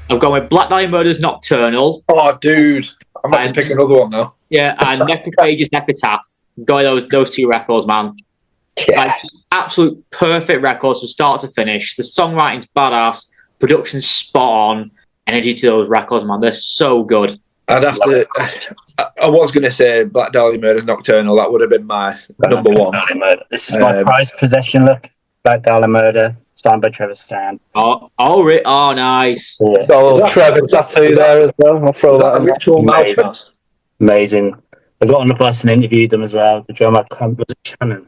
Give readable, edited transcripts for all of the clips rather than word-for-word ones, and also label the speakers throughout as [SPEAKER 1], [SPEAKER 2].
[SPEAKER 1] I've gone with Black Dahlia Murder's Nocturnal.
[SPEAKER 2] Oh, dude. I'm about to pick another one now.
[SPEAKER 1] Yeah, and Necrophage's Epitaph. Go those 2 records, man.
[SPEAKER 3] Yeah.
[SPEAKER 1] Like, absolute perfect records from start to finish. The songwriting's badass, production's spot on, energy to those records, man. They're so good.
[SPEAKER 2] I'd have to. I was going to say Black Dahlia Murder's Nocturnal. That would have been my number one.
[SPEAKER 4] This is my prized possession. Look, Black Dahlia Murder, signed by Trevor Strand.
[SPEAKER 1] Oh, nice.
[SPEAKER 3] Yeah. Oh, Trevor tattoo there as well. I'll throw that in.
[SPEAKER 4] Amazing. I got on the bus and interviewed them as well. The drummer was it Shannon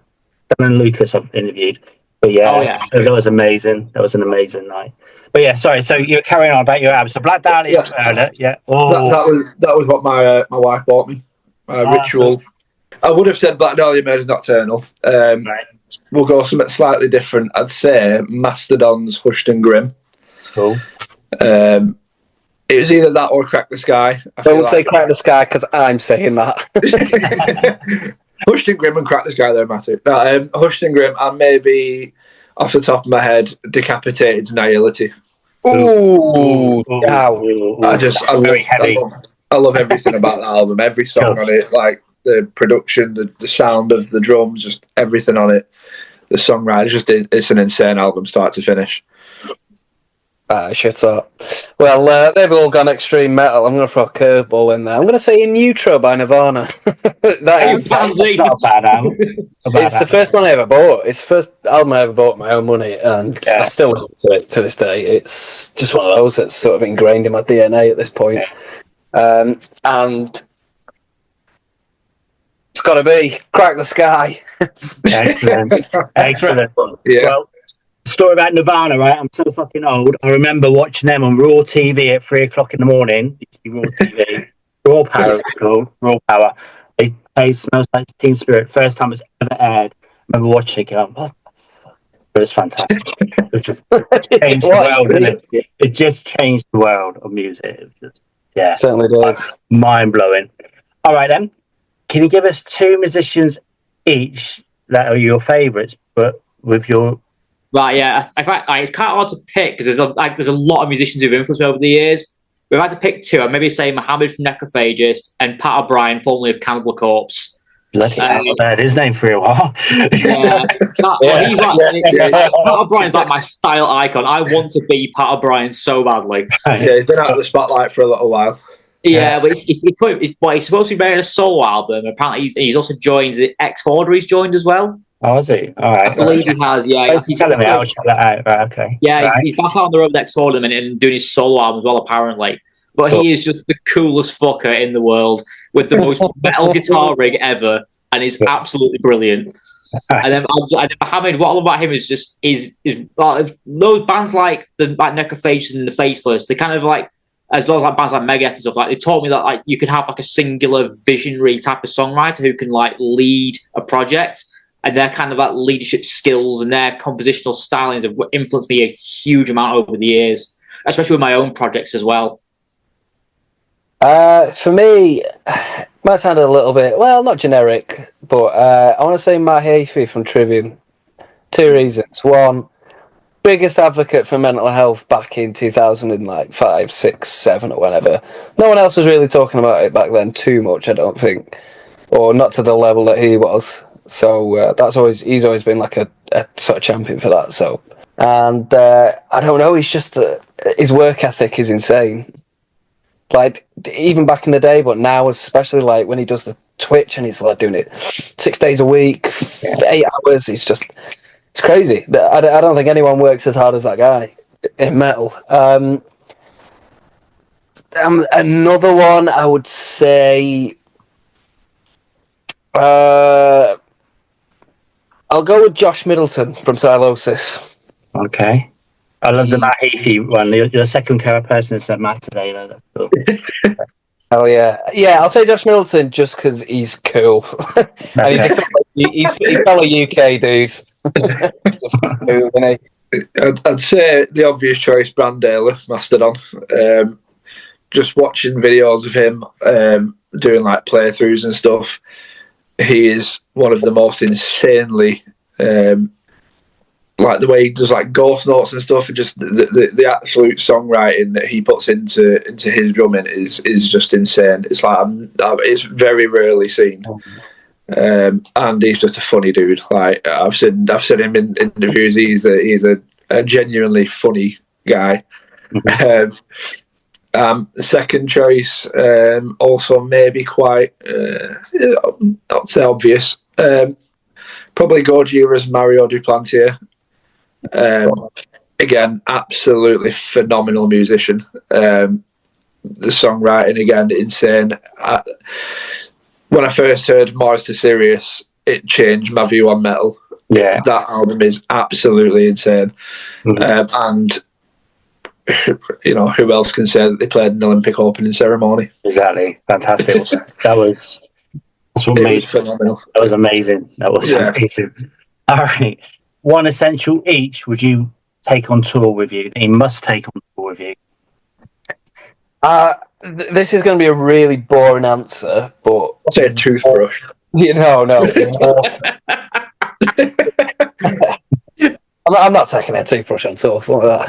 [SPEAKER 4] Lucas I've interviewed. But yeah, that was amazing. That was an amazing night. But yeah, sorry. So you're carrying on about your album. So Black Dahlia, yeah. Oh.
[SPEAKER 2] That was what my wife bought me. Ritual. I would have said Black Dahlia Murder's Nocturnal.
[SPEAKER 4] Right.
[SPEAKER 2] We'll go something slightly different. I'd say Mastodon's Hushed and Grim.
[SPEAKER 4] Cool.
[SPEAKER 2] It was either that or Crack the Sky.
[SPEAKER 3] Don't say Crack the Sky because I'm saying that.
[SPEAKER 2] Hushed and Grim and Crack the Sky, they're massive. No, Hushed and Grim, and maybe off the top of my head, Decapitated's Nihility.
[SPEAKER 3] Ooh, wow.
[SPEAKER 2] I love everything about that album. Every song on it, like the production, the sound of the drums, just everything on it. The songwriting, it's an insane album, start to finish.
[SPEAKER 3] Shit up. Well, they've all gone extreme metal. I'm going to throw a curveball in there. I'm going to say In Utero by Nirvana. That's not a bad album. It's the first one I ever bought. It's the first album I ever bought with my own money, and I still listen to it to this day. It's just one of those that's sort of ingrained in my DNA at this point. And it's got to be Crack the Sky.
[SPEAKER 4] Excellent.
[SPEAKER 2] Yeah.
[SPEAKER 4] Well, story about Nirvana, right? I'm so fucking old. I remember watching them on Raw TV at 3:00 in the morning. It used to be Raw TV. Raw Power, it's called. Raw Power. They played Smells Like Teen Spirit. First time it was ever aired. I remember watching it going, what the fuck? It was fantastic. It just changed the world, didn't it? It just changed the world of music. It was just,
[SPEAKER 3] It certainly does.
[SPEAKER 4] Mind-blowing. All right, then. Can you give us 2 musicians each that are your favourites, but with your...
[SPEAKER 1] Right, yeah. In fact, it's kind of hard to pick because there's a lot of musicians who've influenced me over the years. We've had to pick 2. I'd maybe say Mohammed from Necrophagist and Pat O'Brien, formerly of Cannibal Corpse.
[SPEAKER 4] Bloody hell, I've heard his name for a while.
[SPEAKER 1] Pat O'Brien's like my style icon. I want to be Pat O'Brien so badly.
[SPEAKER 2] Yeah, he's been out of the spotlight for a little while.
[SPEAKER 1] Yeah, but he's supposed to be making a solo album. Apparently, he's also joined the X-Order. He's joined as well.
[SPEAKER 4] Oh, is he? All right.
[SPEAKER 1] I believe he has. Yeah,
[SPEAKER 4] he's telling me. I'll check that out. Right, okay.
[SPEAKER 1] Yeah, he's back on the road with X-Order and doing his solo album as well. Apparently, but he is just the coolest fucker in the world with the most metal guitar rig ever, and he's absolutely brilliant. And then Mohammed, what I love about him is just is those bands like Necrophagist and the Faceless. They kind of like, as well as like bands like Megadeth and stuff, like they taught me that like you can have like a singular visionary type of songwriter who can like lead a project, and their kind of like leadership skills and their compositional stylings have influenced me a huge amount over the years, especially with my own projects as well.
[SPEAKER 3] For me, might sound a little bit, well, not generic, but I want to say Mahaffey from Trivium. 2 reasons. 1, biggest advocate for mental health back in 2005, 6, 7 or whenever. No one else was really talking about it back then too much, I don't think, or not to the level that he was. So he's always been like a sort of champion for that. So, and I don't know, he's just his work ethic is insane. Like even back in the day, but now especially like when he does the Twitch and he's like doing it 6 days a week, 8 hours. It's crazy. I don't think anyone works as hard as that guy in metal. Another one I would say. I'll go with Josh Middleton from Silosis.
[SPEAKER 4] Okay. I love the Matt Heafy one. You're the second person that said Matt today, though. That's cool.
[SPEAKER 3] Oh, yeah. Yeah, I'll say Josh Middleton just because he's cool. And he's a fellow UK dude. He's just cool, isn't he?
[SPEAKER 2] I'd say the obvious choice, Brandaler, Mastodon. Just watching videos of him doing like playthroughs and stuff, he is one of the most insanely like the way he does like ghost notes and stuff, and just the absolute songwriting that he puts into his drumming is just insane. It's like it's very rarely seen, and he's just a funny dude. Like I've seen him in interviews. He's a genuinely funny guy. Second choice, also maybe quite not say obvious. Probably Gojira's Mario Duplantier. Again, absolutely phenomenal musician. The songwriting, again, insane. When I first heard Mars to Sirius, it changed my view on metal.
[SPEAKER 4] Yeah,
[SPEAKER 2] that album is absolutely insane. And you know, who else can say that they played an Olympic opening ceremony?
[SPEAKER 4] Exactly, fantastic. That's what made
[SPEAKER 2] it phenomenal.
[SPEAKER 4] That was amazing. That was amazing. All right, one essential each would you take on tour with you? That you must take on tour with you.
[SPEAKER 3] This is going to be a really boring answer, but
[SPEAKER 2] I'll say a toothbrush.
[SPEAKER 3] No. I'm not taking a toothbrush on tour. No.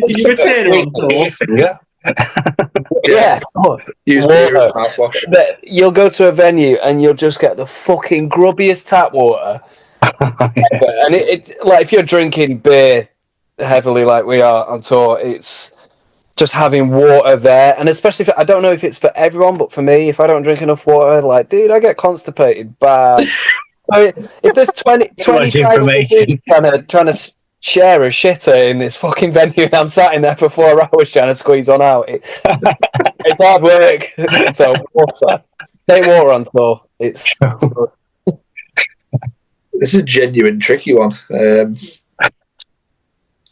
[SPEAKER 1] You return it on tour.
[SPEAKER 3] Yeah, of course.
[SPEAKER 2] Use mouthwash.
[SPEAKER 3] You'll go to a venue and you'll just get the fucking grubbiest tap water. And it like if you're drinking beer heavily like we are on tour, it's just having water there. And especially I don't know if it's for everyone, but for me, if I don't drink enough water, like, dude, I get constipated bad. I mean, if there's 25 trying to share a shitter in this fucking venue and I'm sat in there for 4 hours trying to squeeze one out, it's hard work. So water. Take water on tour. It's
[SPEAKER 2] This is a genuine tricky one.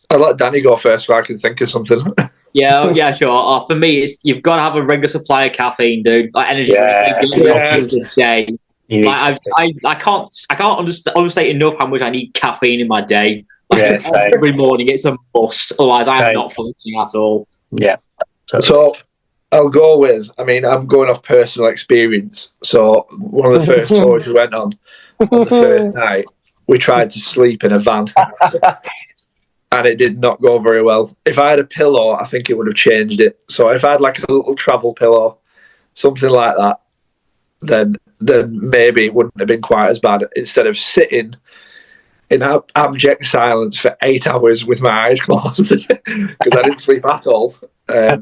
[SPEAKER 2] I'll let Danny go first so I can think of something.
[SPEAKER 1] Yeah, sure. For me, you've got to have a regular supply of caffeine, dude. Like energy drinks, a day. Like, I can't understate enough how much I need caffeine in my day. Like, every morning, it's a must. Otherwise, I am not functioning at all.
[SPEAKER 4] Yeah.
[SPEAKER 2] So I'll go with. I mean, I'm going off personal experience. So one of the first tours we went on the first night, we tried to sleep in a van. And it did not go very well. If I had a pillow, I think it would have changed it. So if I had like a little travel pillow, something like that, then maybe it wouldn't have been quite as bad. Instead of sitting in abject silence for 8 hours with my eyes closed because I didn't sleep at all.
[SPEAKER 3] I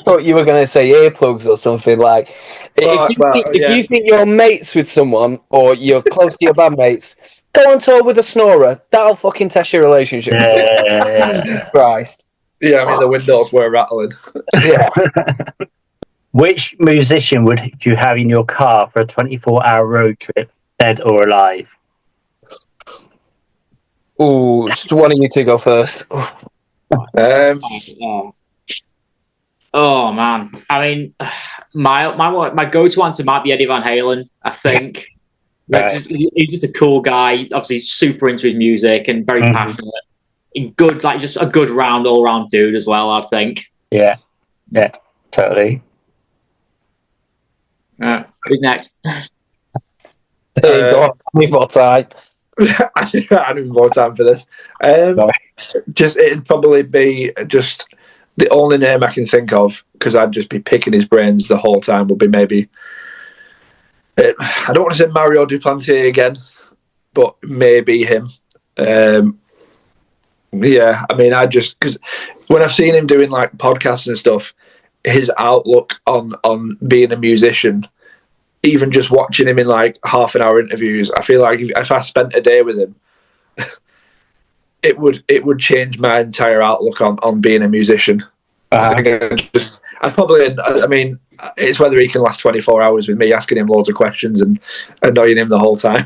[SPEAKER 3] thought you were going to say earplugs or something. Like, if you think you're mates with someone or you're close to your bandmates, go on tour with a snorer. That'll fucking test your relationship.
[SPEAKER 4] Yeah.
[SPEAKER 3] Christ.
[SPEAKER 2] Yeah, I mean, the windows were rattling.
[SPEAKER 3] Yeah.
[SPEAKER 4] Which musician would you have in your car for a 24-hour road trip, dead or alive?
[SPEAKER 3] Ooh, just one of you two go first.
[SPEAKER 1] Oh man, I mean, my go-to answer might be Eddie Van Halen. I think he's just a cool guy. Obviously, super into his music and very passionate. Good, like just a good all-round dude as well. I think.
[SPEAKER 4] Yeah, totally.
[SPEAKER 1] Who's next?
[SPEAKER 3] There you go. Need more time.
[SPEAKER 2] I need more time for this. It'd probably be just the only name I can think of because I'd just be picking his brains the whole time. Would be maybe I don't want to say Mario Duplantier again, but maybe him. Yeah, I mean, because when I've seen him doing like podcasts and stuff, his outlook on being a musician. Even just watching him in like half an hour interviews, I feel like if I spent a day with him, it would change my entire outlook on being a musician. I mean, it's whether he can last 24 hours with me asking him loads of questions and annoying him the whole time.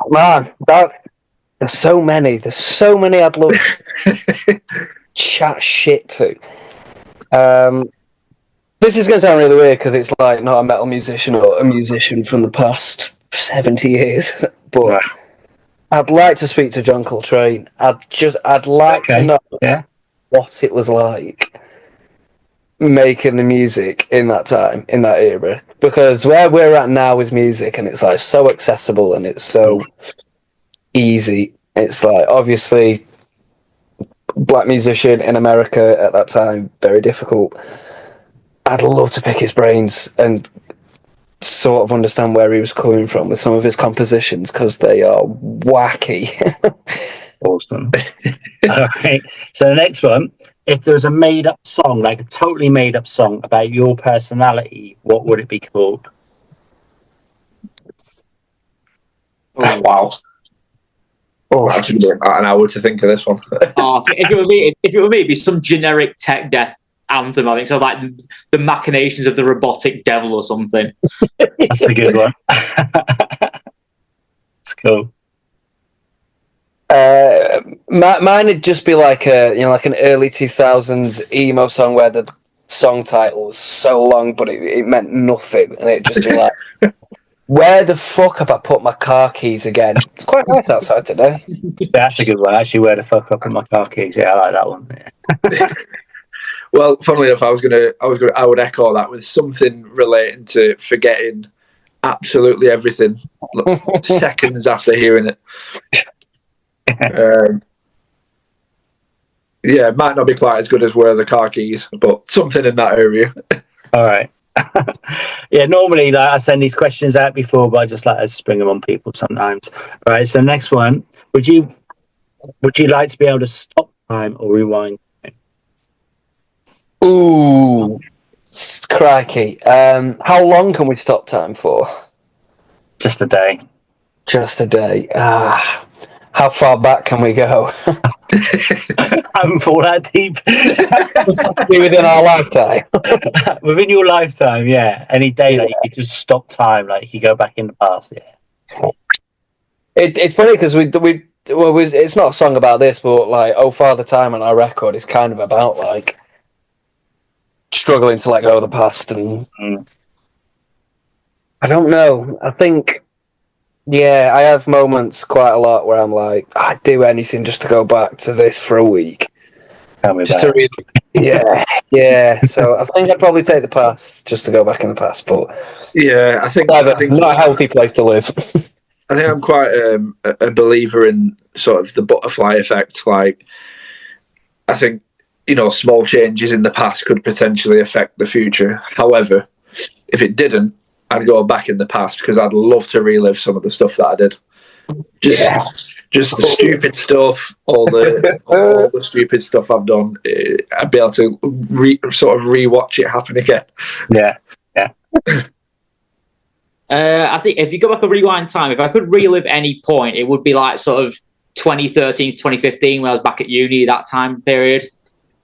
[SPEAKER 3] Man, there's so many I'd love to chat shit to. This is going to sound really weird because it's like not a metal musician or a musician from the past 70 years, but I'd like to speak to John Coltrane. I'd like to know what it was like making the music in that time, in that era, because where we're at now with music, and it's like so accessible and it's so easy. It's like, obviously, black musician in America at that time, very difficult. I'd love to pick his brains and sort of understand where he was coming from with some of his compositions, because they are wacky.
[SPEAKER 4] Awesome. All right. So the next one, if there was a made-up song, like a totally made-up song about your personality, what would it be called?
[SPEAKER 2] Oh, wow. Oh, I should an hour to think of this one.
[SPEAKER 1] If it were me, it'd be some generic tech death anthem, I think. So like the machinations of the robotic devil or something.
[SPEAKER 4] That's a good one. It's cool.
[SPEAKER 3] Mine would just be like an early 2000s emo song where the song title was so long, but it meant nothing, and it'd just be like, where the fuck have I put my car keys again? It's quite nice outside today.
[SPEAKER 4] That's a good one. Actually, where the fuck up in my car keys? Yeah, I like that one. Yeah.
[SPEAKER 2] Well, funnily enough, I would echo that with something relating to forgetting absolutely everything seconds after hearing it. Yeah, it might not be quite as good as Where Are the Car Keys, but something in that area.
[SPEAKER 4] All right. Yeah, normally like, I send these questions out before, but I just like to spring them on people sometimes. All right, so next one. Would you like to be able to stop time or rewind time?
[SPEAKER 3] Ooh, crikey. How long can we stop time for?
[SPEAKER 4] Just a day.
[SPEAKER 3] Just a day. How far back can we go?
[SPEAKER 4] I haven't fallen that deep.
[SPEAKER 3] Within our lifetime.
[SPEAKER 4] Within your lifetime, yeah. Any day, like, you could just stop time, like you go back in the past, yeah.
[SPEAKER 3] It's funny because it's not a song about this, but like "Oh Father Time" on our record is kind of about like struggling to let go of the past, and I don't know. I think, yeah, I have moments quite a lot where I'm like, I'd do anything just to go back to this for a week. Yeah. So I think I'd probably take the past just to go back in the past, but
[SPEAKER 2] yeah, I think
[SPEAKER 3] not a healthy place to live.
[SPEAKER 2] I think I'm quite a believer in sort of the butterfly effect. Like, I think, small changes in the past could potentially affect the future. However, if it didn't, I'd go back in the past because I'd love to relive some of the stuff that I did. Just the stupid stuff, all the stupid stuff I've done. I'd be able to sort of rewatch it happen again.
[SPEAKER 4] Yeah.
[SPEAKER 1] I think if you go back a rewind time, if I could relive any point, it would be like sort of 2013 to 2015 when I was back at uni, that time period.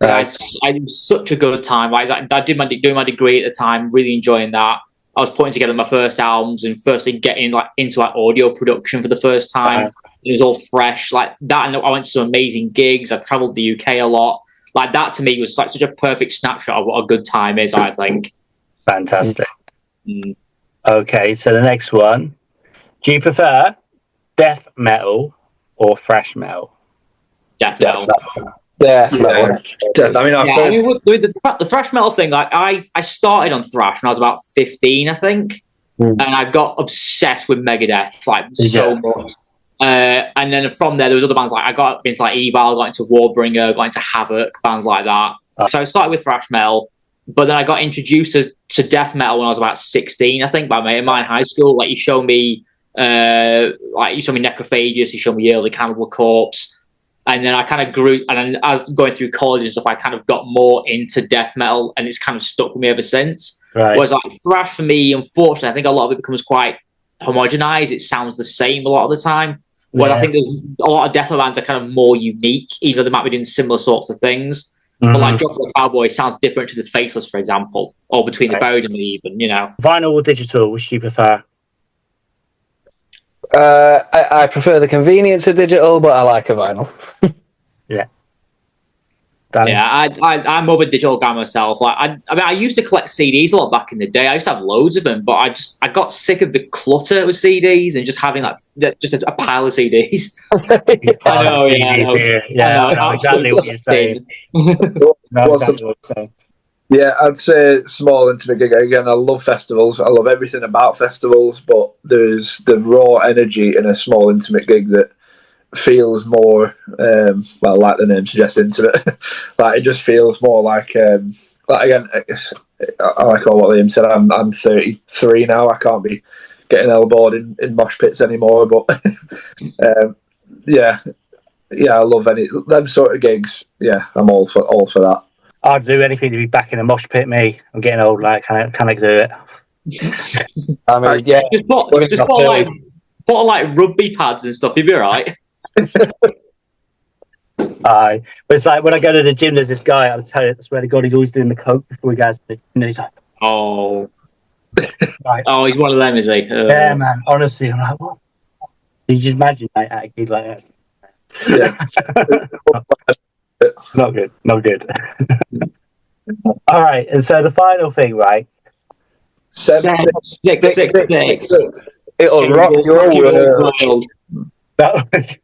[SPEAKER 1] I had such a good time. Like, I did doing my degree at the time, really enjoying that. I was putting together my first albums and firstly getting into audio production for the first time. It was all fresh like that, and I went to some amazing gigs. I travelled the UK a lot. Like, that to me was like such a perfect snapshot of what a good time is, I think.
[SPEAKER 4] Fantastic. Okay, so the next one. Do you prefer death metal or thrash metal?
[SPEAKER 1] Death metal.
[SPEAKER 2] The
[SPEAKER 1] thrash metal thing, like I started on thrash when I was about 15, I think, and I got obsessed with Megadeth, like so much. And then from there was other bands like I got into like Evil, got into Warbringer, got into Havoc, bands like that. So I started with thrash metal, but then I got introduced to death metal when I was about 16, I think, by a mate of mine in high school. Like, he showed me Necrophagus, he showed me early Cannibal Corpse. And then I kind of grew, and then as going through college and stuff, I kind of got more into death metal, and it's kind of stuck with me ever since.
[SPEAKER 4] Right.
[SPEAKER 1] Whereas like thrash for me, unfortunately, I think a lot of it becomes quite homogenized. It sounds the same a lot of the time. Where I think there's a lot of death metal bands are kind of more unique, even though they might be doing similar sorts of things. But like Drop the Cowboy sounds different to the Faceless, for example, or Between the Buried and Me, even,
[SPEAKER 4] Vinyl or digital, which do you prefer?
[SPEAKER 3] I prefer the convenience of digital, but I like a vinyl.
[SPEAKER 4] Yeah.
[SPEAKER 1] Yeah, I'm more of a digital guy myself. Like, I used to collect CDs a lot back in the day. I used to have loads of them, but I got sick of the clutter with CDs and just having like just a pile of CDs. I know,
[SPEAKER 4] I know exactly what you're saying.
[SPEAKER 2] Yeah, I'd say small intimate gig. Again, I love festivals. I love everything about festivals, but there's the raw energy in a small intimate gig that feels more, well, like the name suggests, intimate. Like, it just feels more like again, I like what Liam said. I'm 33 now. I can't be getting elbowed in mosh pits anymore. But yeah, I love them sort of gigs. Yeah, I'm all for that.
[SPEAKER 4] I'd do anything to be back in a mosh pit. Me, I'm getting old. Like, can I do it?
[SPEAKER 3] I mean, yeah.
[SPEAKER 1] Just put like rugby pads and stuff. You'd be alright.
[SPEAKER 4] Aye, but it's like when I go to the gym, there's this guy. I'll tell you, I swear to God, he's always doing the coke before he goes to the gym. And he's like,
[SPEAKER 1] oh,
[SPEAKER 4] right.
[SPEAKER 1] Oh, he's one of them, is he?
[SPEAKER 4] Yeah, man. Honestly, I'm like, what? Did you just imagine like, at a gig like that?
[SPEAKER 2] Yeah.
[SPEAKER 4] Not good. All right, and so the final thing, right?
[SPEAKER 1] 666.
[SPEAKER 3] It'll rock your world.
[SPEAKER 4] That was